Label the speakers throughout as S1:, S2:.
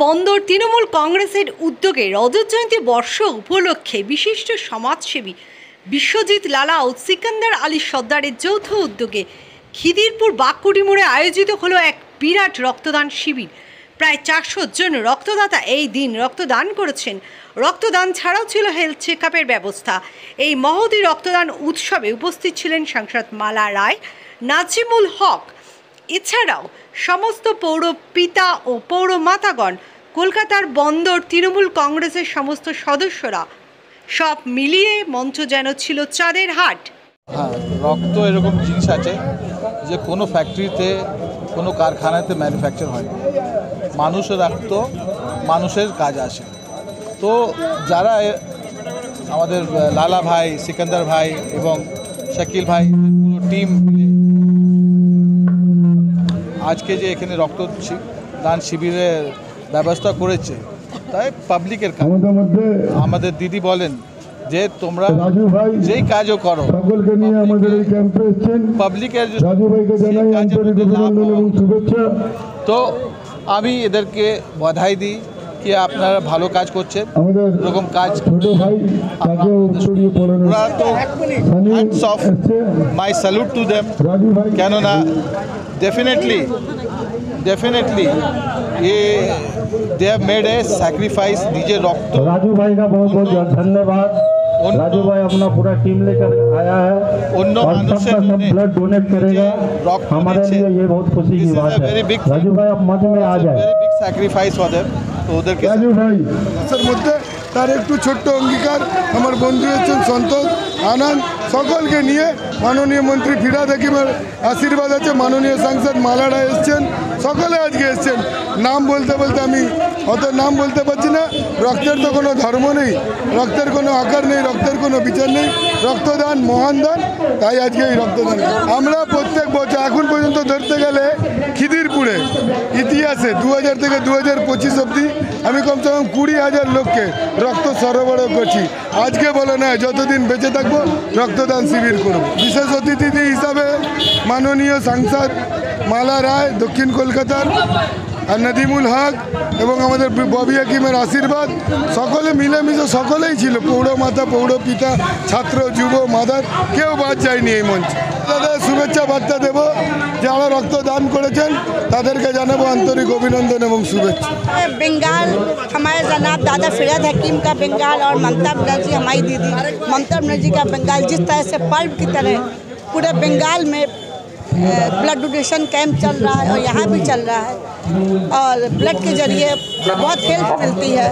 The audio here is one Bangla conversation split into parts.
S1: বন্দর তৃণমূল কংগ্রেসের উদ্যোগে রজত জয়ন্তী বর্ষ উপলক্ষে বিশিষ্ট সমাজসেবী বিশ্বজিৎ লালা ও সিকান্দার আলী সর্দারের যৌথ উদ্যোগে খিদিরপুর বাঁকুড়ি মোড়ে আয়োজিত হলো এক বিরাট রক্তদান শিবির। প্রায় 400 জন রক্তদাতা এই দিন রক্তদান করেছেন। রক্তদান ছাড়াও ছিল হেলথ চেকআপের ব্যবস্থা। এই মহতী রক্তদান উৎসবে উপস্থিত ছিলেন সাংসদ মালা রায়, নাজিমুল হক, এছাড়াও সমস্ত পৌর পিতা ও পৌর মাতাগণ, কলকাতার বন্দর তৃণমূল কংগ্রেসের সমস্ত সদস্যরা। সব মিলিয়ে মঞ্চ যেন ছিল চাঁদের হাট।
S2: হ্যাঁ, রক্ত এরকম জিনিস আছে যে কোনো ফ্যাক্টরিতে কোনো কারখানাতে ম্যানুফ্যাকচার হয় না। মানুষের রক্ত মানুষের কাজ আসে। তো যারা আমাদের লালা ভাই, সিকান্দার ভাই এবং শাকিল ভাই পুরো টিম আজকে যে এখানে রক্তদান শিবিরের ব্যবস্থা করেছে, তাই পাবলিকের কাজ। আমাদের দিদি বলেন যে তোমরা যেই কাজও করো পাবলিকের, তো আমি এদেরকে বধাই দিই কি আপনারা ভালো কাজ করছেন, এরকম কাজ মাই স্যালুট টু দেম। কেননা ডেফিনেটলি ये they have made a sacrifice. DJ रक्त
S3: राजू भाई का बहुत बहुत धन्यवाद। राजू भाई अपना पूरा टीम लेकर आया है और सब ब्लड डोनेट करेगा। हमारे लिए ये बहुत खुशी की बात है। राजू भाई आप मंच में आ जाए।
S2: Big sacrifice for them. तो उधर के
S3: राजू भाई
S4: সর মধ্যে তার একটু ছোট্ট অঙ্গীকার আমার বন্ধু হচ্ছেন সন্তোষ আনন্দ, সকলকে নিয়ে মাননীয় মন্ত্রী ফিরাদ হাকিমের আশীর্বাদ আছে, মাননীয় সাংসদ মালারা এসছেন, সকলে আজকে এসছেন। নাম বলতে বলতে আমি অত নাম বলতে পারছি না। রক্তের তো কোনো ধর্ম নেই, রক্তের কোনো আকার নেই, রক্তের কোনো বিচার নেই। রক্তদান মহান দান, তাই আজকে এই রক্তদান আমরা প্রত্যেক বছর এখন পর্যন্ত ধরতে গেলে খিদিরপুরে ইতিহাসে 2000 থেকে 2025 অবধি আমি কমসে কম 20,000 লোককে রক্ত সরবরাহ করছি। আজকে বলে না, যতদিন বেঁচে থাকবো রক্তদান শিবির করব। বিশেষ অতিথি হিসাবে মাননীয় সাংসদ মালা রায় দক্ষিণ কলকাতার, আর নাজিমুল হক এবং আমাদের ববি হাকিমের আশীর্বাদ, সকলে মিলেমিশে সকলেই ছিল। পৌরমাতা, পৌর পিতা, ছাত্র, যুব, মাদার, কেউ বাদ যায়নি এই মঞ্চে। তাদের শুভেচ্ছা বার্তা দেব, যারা রক্তদান করেছেন তাদেরকে জানাবো আন্তরিক অভিনন্দন এবং শুভেচ্ছা।
S5: बंगाल हमारे जनाब दादा फिराद हकीम का बंगाल और ममता बनर्जी हमारी दीदी ममता बनर्जी का बंगाल, जिस तरह से पर्व की तरह पूरे बंगाल में ब्लड डोनेशन कैंप चल रहा है और यहाँ भी चल रहा है और ब्लड के जरिए बहुत हेल्प मिलती है,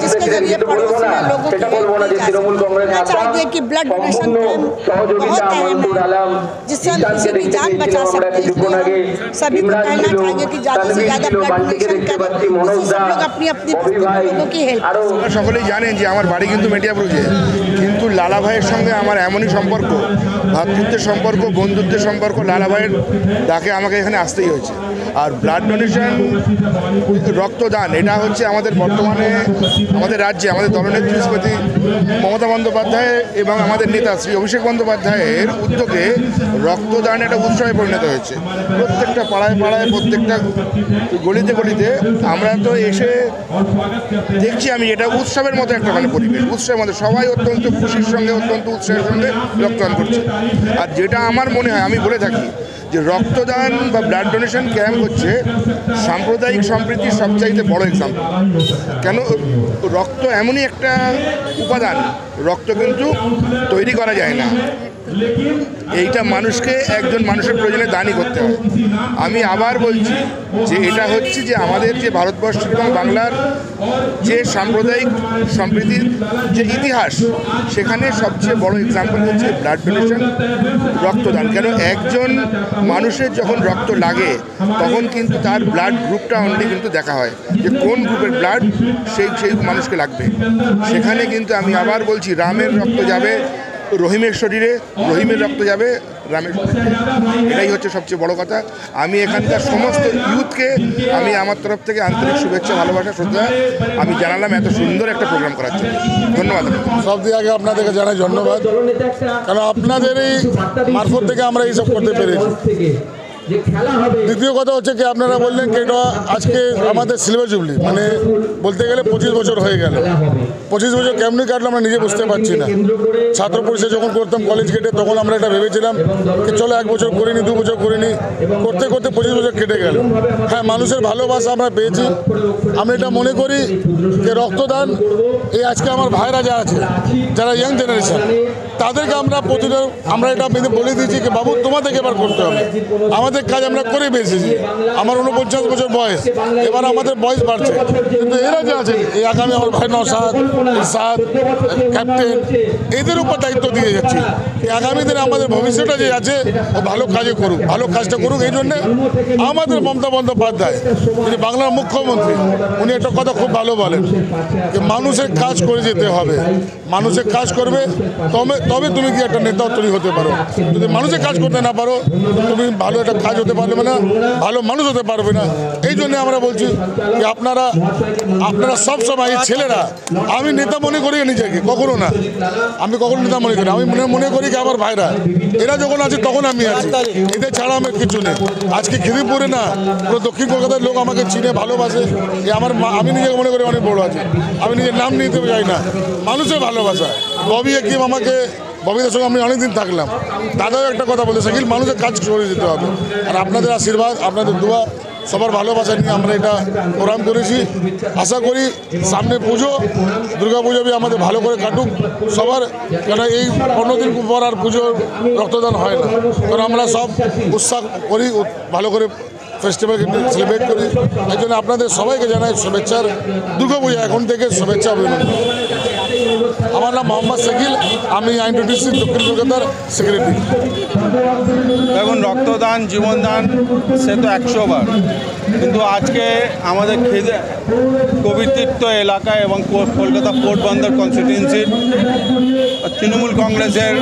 S5: जिसके जरिए पड़ोस में लोगों की हेल्प चाहिए कि ब्लड डोनेशन कैंप बहुत अहम है, जिससे हम किसी की जान बचा सकते हैं। सभी को कहना चाहिए कि ज़्यादा से ज़्यादा ब्लड डोनेशन करें, जिससे सब लोग अपनी अपनी लोगों की हेल्प।
S4: সকলেই জানেন যে আমার বাড়ি কিন্তু মেটিয়াপুরে, কিন্তু লালা ভাইয়ের সঙ্গে আমার এমনই সম্পর্ক, ভ্রাতৃত্বের সম্পর্ক, বন্ধুত্বের সম্পর্ক। লালা ভাইয়ের ডাকে আমাকে এখানে আসতেই হয়েছে। আর ব্লাড ডোনেশন, রক্তদান, এটা হচ্ছে আমাদের বর্তমানে আমাদের রাজ্যে আমাদের দলনেত্রী শ্রীমতী মমতা বন্দ্যোপাধ্যায় এবং আমাদের নেতা শ্রী অভিষেক বন্দ্যোপাধ্যায়ের উদ্যোগে রক্তদান একটা উৎসবে পরিণত হয়েছে। প্রত্যেকটা পাড়ায় পাড়ায়, প্রত্যেকটা গলিতে গলিতে আমরা তো এসে দেখছি আমি এটা উৎসবের মতো একটা মানে পরিবেশ। উৎসবের মধ্যে সবাই অত্যন্ত খুশির সঙ্গে, অত্যন্ত উৎসাহের সঙ্গে রক্তদান করছে। আর যেটা আমার মনে হয়, আমি বলে থাকি যে রক্তদান বা ব্লাড ডোনেশন ক্যাম্প হচ্ছে সাম্প্রদায়িক সম্প্রীতির সবচাইতে বড় এক্সাম্পল। কেন, রক্ত এমনই একটা উপাদান, রক্ত কিন্তু তৈরি করা যায় না, এইটা মানুষকে একজন মানুষের প্রয়োজনে দানই করতে হয়। আমি আবার বলছি যে এটা হচ্ছে যে আমাদের যে ভারতবর্ষ এবং বাংলার যে সাম্প্রদায়িক সম্প্রীতির যে ইতিহাস, সেখানে সবচেয়ে বড় এক্সাম্পল হচ্ছে ব্লাড ডোনেশন, রক্তদান। কেন, একজন মানুষের যখন রক্ত লাগে তখন কিন্তু তার ব্লাড গ্রুপটা অনলি কিন্তু দেখা হয় যে কোন গ্রুপের ব্লাড সেই মানুষকে লাগবে। সেখানে কিন্তু আমি আবার বলছি, রামের রক্ত যাবে রহিমের শরীরে, রহিমের রক্ত যাবে রামের শরীরে। এটাই হচ্ছে সবচেয়ে বড় কথা। আমি এখানকার সমস্ত ইউথকে আমি আমার তরফ থেকে আন্তরিক শুভেচ্ছা, ভালোবাসা, শ্রদ্ধা আমি জানালাম এত সুন্দর একটা প্রোগ্রাম করার জন্য। ধন্যবাদ।
S6: সব দিয়ে আগে আপনাদেরকে জানাই ধন্যবাদ, কারণ আপনাদেরই মারফত থেকে আমরা এইসব করতে পেরেছি। দ্বিতীয় কথা হচ্ছে কি আপনারা বললেন কি এটা আজকে আমাদের সিলভার জুবলি মানে বলতে গেলে 25 বছর হয়ে গেল। 25 বছর কেমনি কাটলো আমরা নিজে বুঝতে পারছি না। ছাত্র পরিষদ যখন করতাম কলেজ গেটে তখন আমরা এটা ভেবেছিলাম যে চলো 1 বছর করিনি 2 বছর করিনি, করতে করতে 25 বছর কেটে গেল। হ্যাঁ, মানুষের ভালোবাসা আমরা পেয়েছি। আমি এটা মনে করি যে রক্তদান এই আজকে আমার ভাইরা যা আছে যারা ইয়াং জেনারেশন তাদেরকে আমরা এটা বলে দিয়েছি কি বাবু তোমাদেরকে এবার করতে হবে। আমাদের কাজ আমরা করে বেরিয়েছি। আমার 49 বছর বয়স, এবার আমাদের বয়স বাড়ছে, কিন্তু এরা যে আছে এই আগামী আমার ভাই নওশাদ, ইরশাদ, ক্যাপ্টেন এদের উপর দায়িত্ব দিয়ে যাচ্ছি। এই আগামী দিনে আমাদের ভবিষ্যৎটা যে আছে ও ভালো কাজে করুক, ভালো কাজটা করুক। এই জন্যে আমাদের মমতা বন্দ্যোপাধ্যায় যিনি বাংলার মুখ্যমন্ত্রী উনি একটা কথা খুব ভালো বলেন যে মানুষের কাজ করে যেতে হবে। মানুষের কাজ করবে তবে তুমি কি একটা নেতা তৈরি হতে পারো। যদি মানুষের কাজ করতে না পারো তুমি ভালো একটা কাজ হতে পারবে না, ভালো মানুষ হতে পারবে না। এই জন্য আমরা বলছি যে আপনারা সবসময় এই ছেলেরা, আমি নেতা মনে করি নিজেকে, কখনো না আমি কখনো নেতা মনে করি, আমি মনে করি কি আমার ভাইরা এরা যখন আছে তখন আমি আছি, এদের ছাড়া আমার কিছু নেই। আজকে খিদিরপুরে না পুরো দক্ষিণ কলকাতার লোক আমাকে চিনে ভালোবাসে। আমি নিজেকে মনে করি অনেক বড় আছে, আমি নিজের নাম নিতে চাই না, মানুষের ভালোবাসা। ববি হাকিম ববিদের সঙ্গে আমি অনেকদিন থাকলাম, দাদাও একটা কথা বলে শাকিল মানুষের কাজ করে দিতে হবে। আর আপনাদের আশীর্বাদ আপনাদের দোয়া সবার ভালোবাসা নিয়ে আমরা এটা প্রোগ্রাম করেছি। আশা করি সামনে পুজো দুর্গা পুজো আমাদের ভালো করে কাটুক সবার, কেন এই 15 দিন পর আর পুজোর রক্তদান হয় না, কারণ আমরা সব উৎসাহ করি, ভালো করে ফেস্টিভ্যাল সেলিব্রেট করি। এই জন্য আপনাদের সবাইকে জানাই শুভেচ্ছার দুর্গা পূজা এখন থেকে শুভেচ্ছা অভিনন্দন। আমার নাম মোহাম্মদ শাকিল, আমি আইনটিসি দক্ষিণ কলকাতার সেক্রেটারি।
S7: দেখুন, রক্তদান জীবনদান সে তো 100 বার, কিন্তু আজকে আমাদের কবিতীর্থ এলাকায় এবং কলকাতা পোর্ট বন্দর কনস্টিটিউয়েন্সির তৃণমূল কংগ্রেসের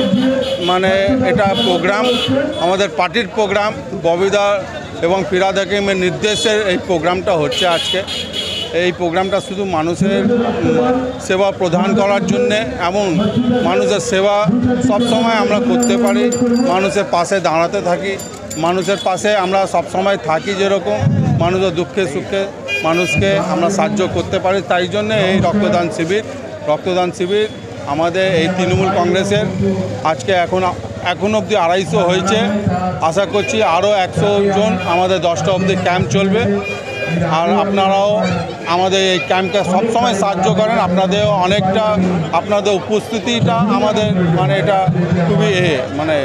S7: মানে এটা প্রোগ্রাম, আমাদের পার্টির প্রোগ্রাম, ববিদা এবং ফিরহাদ হাকিমের নির্দেশে এই প্রোগ্রামটা হচ্ছে আজকে। এই প্রোগ্রামটা শুধু মানুষের সেবা প্রদান করার জন্যে, এমন মানুষের সেবা সবসময় আমরা করতে পারি, মানুষের পাশে দাঁড়াতে থাকি, মানুষের পাশে আমরা সবসময় থাকি, যেরকম মানুষের দুঃখে সুখে মানুষকে আমরা সাহায্য করতে পারি। তাই জন্য এই রক্তদান শিবির আমাদের এই তৃণমূল কংগ্রেসের আজকে এখন অবধি 250 হয়েছে। আশা করছি আরও 100 জন আমাদের 10টা অবধি ক্যাম্প চলবে। আর আপনারাও আমাদের এই ক্যাম্পকে সবসময় সাহায্য করেন, আপনাদেরও অনেকটা আপনাদের উপস্থিতিটা আমাদের মানে এটা খুবই মানে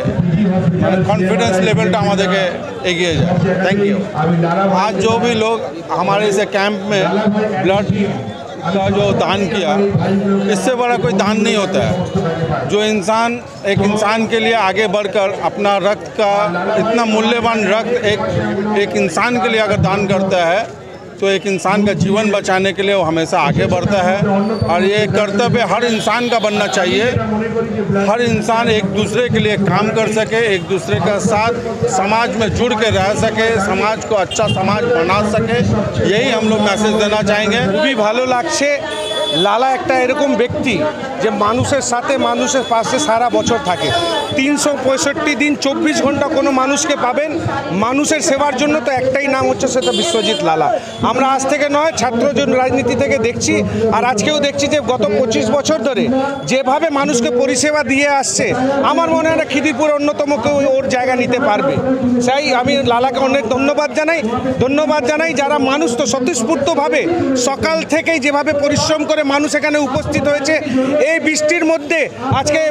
S7: कॉन्फिडेंस लेवल আমাদেরকে এগিয়ে যায়। Thank you. आज जो भी लोग हमारे इस कैंप में ब्लड का जो दान किया, इससे बड़ा कोई दान नहीं होता है। जो इंसान एक इंसान के लिए आगे बढ़कर अपना रक्त का इतना मूल्यवान रक्त एक इंसान के लिए अगर दान करता है तो एक इंसान का जीवन बचाने के लिए वो हमेशा आगे बढ़ता है। और ये कर्तव्य हर इंसान का बनना चाहिए, हर इंसान एक दूसरे के लिए काम कर सके, एक दूसरे का साथ समाज में जुड़ के रह सके, समाज को अच्छा समाज बना सके, यही हम लोग मैसेज देना चाहेंगे।
S8: খুবই ভালো লাগছে। লালা একটা এরকম ব্যক্তি যে মানুষের সাথে মানুষের পাশে সারা বছর থাকে, 365 দিন 24 ঘন্টা কোনো মানুষকে পাবেন মানুষের সেবার জন্য। তো একটাই নাম হচ্ছে, সেটা বিশ্বজিৎ লালা। আমরা আজ থেকে নয়, ছাত্র রাজনীতি থেকে দেখছি, আর আজকেও দেখছি যে গত 25 বছর ধরে যেভাবে মানুষকে পরিষেবা দিয়ে আসছে, আমার মনে হয় না খিদিরপুর অন্যতম কেউ ওর জায়গা নিতে পারবে। তাই আমি লালাকে অনেক ধন্যবাদ জানাই। যারা মানুষ তো স্বতঃস্ফূর্তভাবে সকাল থেকেই যেভাবে পরিশ্রম করে মানুষ এখানে উপস্থিত হয়েছে, এই বৃষ্টির মধ্যে আজকে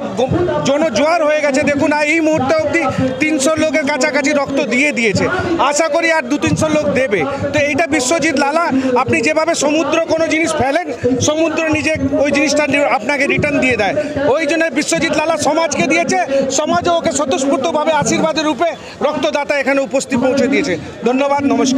S8: জনজোয়ার হয়ে গেছে। দেখুন, এই মুহূর্তে অবধি 300 লোকের কাছাকাছি রক্ত দিয়েছে। আশা করি আর 200-300 লোক দেবে। তো এইটা বিশ্বজিৎ লালা, আপনি যেভাবে সমুদ্র কোনো জিনিস ফেলেন, সমুদ্র নিজে ওই জিনিসটা আপনাকে রিটার্ন দিয়ে দেয়। ওই জন্য বিশ্বজিৎ লালা সমাজকে দিয়েছে, সমাজও ওকে স্বতঃস্ফূর্তভাবে আশীর্বাদের রূপে রক্তদাতা এখানে উপস্থিত পৌঁছে দিয়েছে। ধন্যবাদ, নমস্কার।